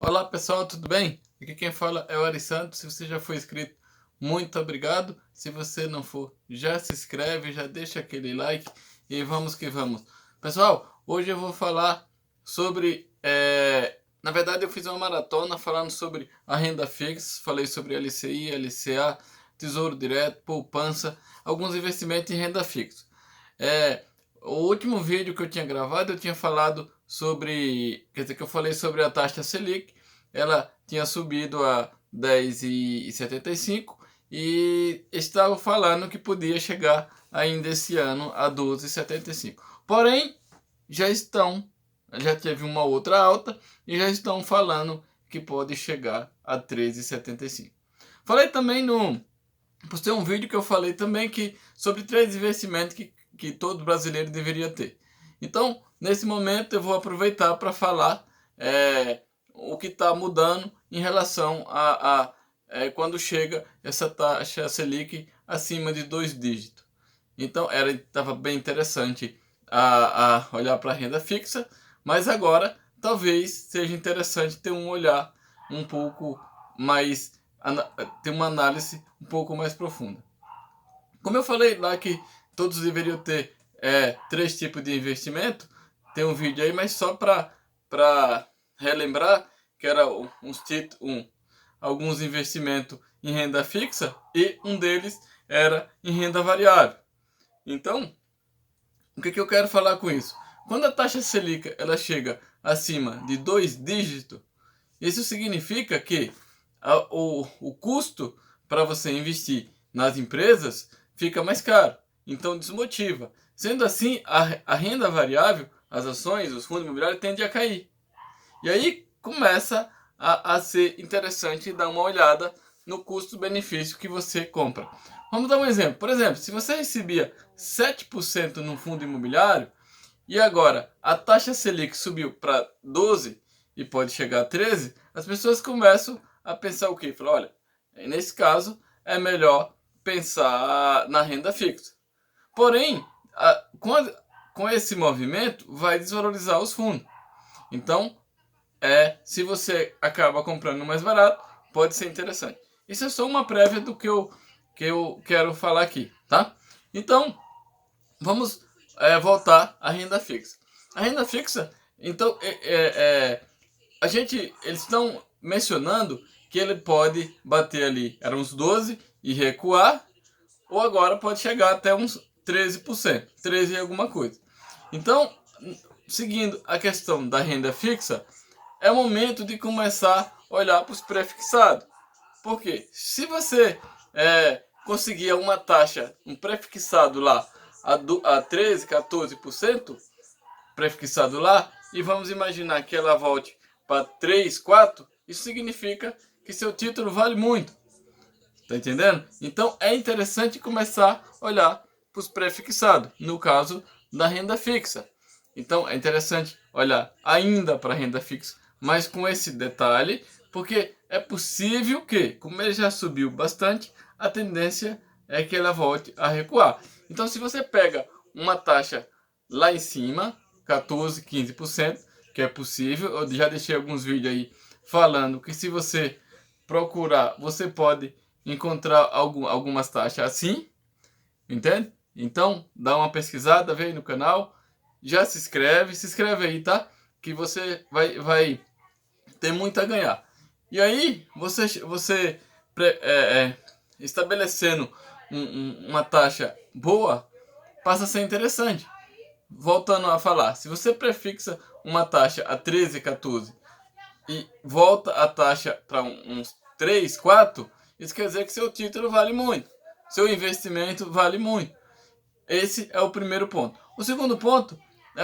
Olá pessoal, tudo bem? Aqui quem fala é o Ari Santos. Se você já foi inscrito, muito obrigado. Se você não for, já se inscreve, já deixa aquele like e vamos que vamos. Pessoal, hoje eu vou falar sobre... Na verdade eu fiz uma maratona falando sobre a renda fixa, falei sobre LCI, LCA, Tesouro Direto, poupança, alguns investimentos em renda fixa. O último vídeo que eu tinha gravado, eu tinha falado sobre, quer dizer, que eu falei sobre a taxa Selic. Ela tinha subido a 10,75 e estava falando que podia chegar ainda esse ano a 12,75. Porém, já teve uma outra alta e já estão falando que pode chegar a 13,75. Falei também postei um vídeo que eu falei também sobre 3 investimentos que todo brasileiro deveria ter. Então, nesse momento eu vou aproveitar para falar o que está mudando em relação a quando chega essa taxa Selic acima de 2 dígitos. Então, estava bem interessante a olhar para a renda fixa, mas agora talvez seja interessante ter um olhar um pouco mais, ter uma análise um pouco mais profunda. Como eu falei lá que todos deveriam ter 3 tipos de investimento, tem um vídeo aí, mas só para relembrar que era alguns investimentos em renda fixa e um deles era em renda variável. Então, o que eu quero falar com isso? Quando a taxa Selic ela chega acima de 2 dígitos, isso significa que o custo para você investir nas empresas fica mais caro, então desmotiva. Sendo assim, a renda variável, as ações, os fundos imobiliários tendem a cair. E aí começa a ser interessante dar uma olhada no custo-benefício que você compra. Vamos dar um exemplo. Por exemplo, se você recebia 7% no fundo imobiliário e agora a taxa Selic subiu para 12 e pode chegar a 13, as pessoas começam a pensar o quê? Falam, olha, nesse caso é melhor pensar na renda fixa. Porém, com esse movimento vai desvalorizar os fundos. Então, se você acaba comprando mais barato, pode ser interessante. Isso é só uma prévia do que eu quero falar aqui, tá? Então, vamos voltar à renda fixa. A renda fixa, então, eles estão mencionando que ele pode bater ali, era uns 12 e recuar, ou agora pode chegar até uns 13%, 13 e alguma coisa. Então, seguindo a questão da renda fixa, é o momento de começar a olhar para os pré-fixados. Porque se você conseguir uma taxa, um pré-fixado lá a 13, 14%, pré-fixado lá, e vamos imaginar que ela volte para 3, 4, isso significa que seu título vale muito. Tá entendendo? Então é interessante começar a olhar para os pré-fixados, no caso da renda fixa. Então é interessante olhar ainda para a renda fixa, mas com esse detalhe, porque é possível que, como ele já subiu bastante, a tendência é que ela volte a recuar. Então se você pega uma taxa lá em cima, 14, 15%, que é possível, eu já deixei alguns vídeos aí falando que se você procurar, você pode encontrar algumas taxas assim, entende? Então, dá uma pesquisada, vem no canal, já se inscreve aí, tá? Que você vai ter muito a ganhar. E aí, você estabelecendo uma taxa boa, passa a ser interessante. Voltando a falar, se você prefixa uma taxa a 13, 14 e volta a taxa para uns 3, 4, isso quer dizer que seu título vale muito, seu investimento vale muito. Esse é o primeiro ponto. O segundo ponto,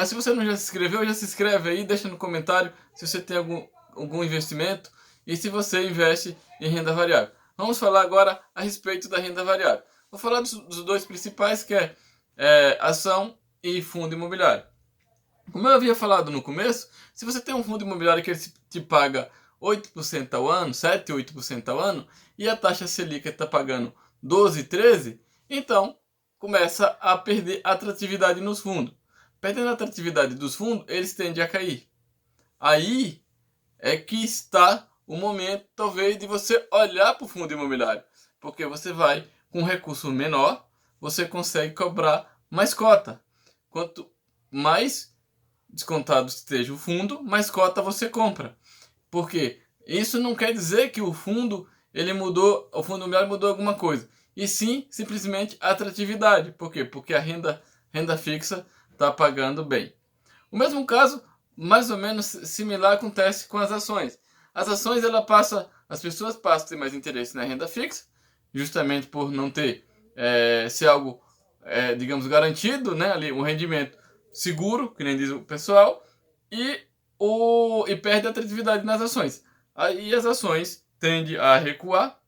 se você não já se inscreveu, já se inscreve aí, deixa no comentário se você tem algum investimento e se você investe em renda variável. Vamos falar agora a respeito da renda variável. Vou falar dos dois principais, que é ação e fundo imobiliário. Como eu havia falado no começo, se você tem um fundo imobiliário que ele te paga 8% ao ano, 7, 8% ao ano, e a taxa Selic está pagando 12, 13, então começa a perder atratividade nos fundos. Perdendo a atratividade dos fundos, eles tendem a cair. Aí é que está o momento, talvez, de você olhar para o fundo imobiliário. Porque você vai, com um recurso menor, você consegue cobrar mais cota. Quanto mais descontado esteja o fundo, mais cota você compra. Por quê? Isso não quer dizer que o fundo imobiliário mudou alguma coisa. E sim, simplesmente a atratividade. Por quê? Porque a renda fixa está pagando bem. O mesmo caso, mais ou menos similar, acontece com as ações. As ações, as pessoas passam a ter mais interesse na renda fixa, justamente por não ter, ser algo, digamos, garantido, né? Ali, um rendimento seguro, que nem diz o pessoal, e perde a atratividade nas ações. Aí as ações tendem a recuar,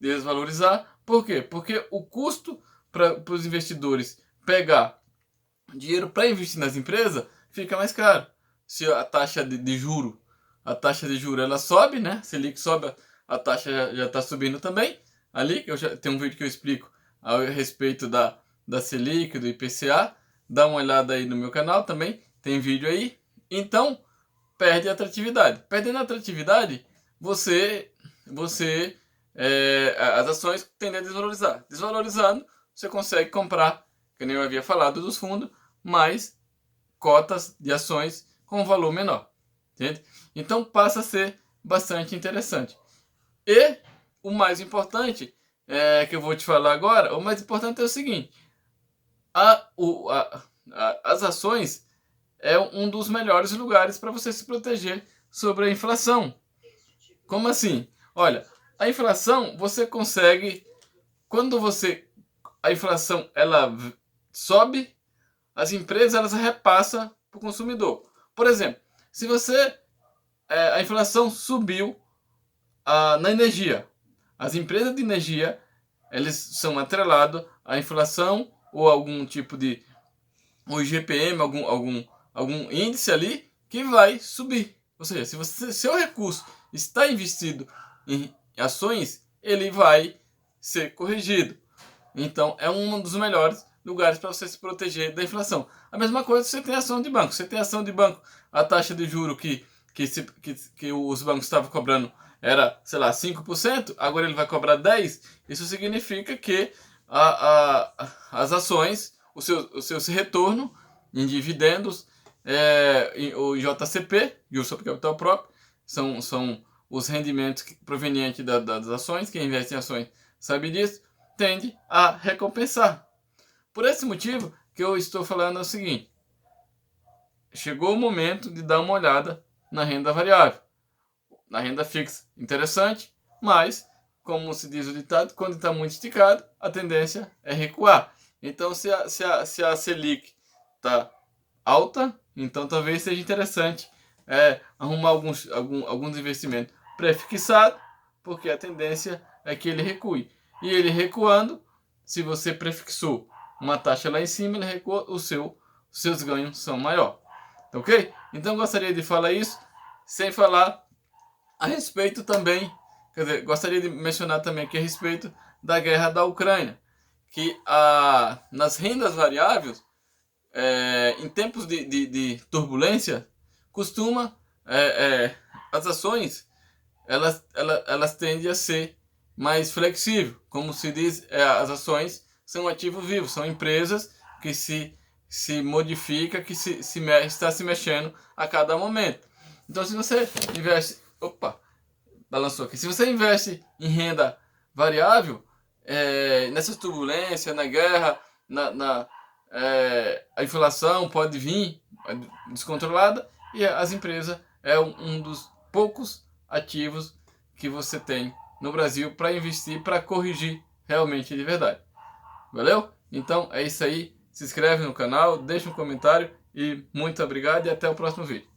desvalorizar. Por quê? Porque o custo para os investidores pegar dinheiro para investir nas empresas fica mais caro. Se a taxa de juro, ela sobe, né? Selic sobe, a taxa já está subindo também. Ali, eu já tenho um vídeo que eu explico a respeito da Selic, do IPCA. Dá uma olhada aí no meu canal também, tem vídeo aí. Então, perde a atratividade. Perdendo a atratividade, as ações tendem a desvalorizar. Desvalorizando, você consegue comprar, que nem eu havia falado dos fundos, mais cotas de ações com valor menor. Entende? Então passa a ser bastante interessante. E o mais importante, que eu vou te falar agora, o mais importante é o seguinte: as ações é um dos melhores lugares para você se proteger sobre a inflação. Como assim? Olha, a inflação você consegue, quando a inflação ela sobe, as empresas elas repassam para o consumidor. Por exemplo, se a inflação subiu na energia, as empresas de energia eles são atrelados à inflação ou algum tipo de o IGPM, algum índice ali que vai subir. Ou seja, se seu recurso está investido em ações, ele vai ser corrigido. Então, é um dos melhores lugares para você se proteger da inflação. A mesma coisa se você tem ação de banco. Você tem ação de banco, a taxa de juro que os bancos estavam cobrando era, sei lá, 5%, agora ele vai cobrar 10%. Isso significa que as ações, o seu retorno em dividendos, o JCP, Juros sobre Capital Próprio, são os rendimentos provenientes das ações. Quem investe em ações sabe disso, tende a recompensar. Por esse motivo que eu estou falando o seguinte: chegou o momento de dar uma olhada na renda variável. Na renda fixa, interessante, mas, como se diz o ditado, quando está muito esticado, a tendência é recuar. Então, se a Selic está alta, então talvez seja interessante arrumar alguns investimentos pré-fixados, porque a tendência é que ele recue. E ele recuando, se você prefixou uma taxa lá em cima, ele recua, os seus ganhos são maiores. Ok? Então gostaria de falar isso, sem falar a respeito também, gostaria de mencionar também aqui a respeito da guerra da Ucrânia, que nas rendas variáveis, em tempos de turbulência, as ações elas tendem a ser mais flexíveis. Como se diz, as ações são ativos vivos, são empresas que se modifica, que está se mexendo a cada momento. Então, se você investe... Opa! Balançou aqui. Se você investe em renda variável, nessas turbulências, na guerra, a inflação pode vir descontrolada, e as empresas é um dos poucos ativos que você tem no Brasil para investir, para corrigir realmente de verdade. Valeu? Então é isso aí. Se inscreve no canal, deixa um comentário e muito obrigado e até o próximo vídeo.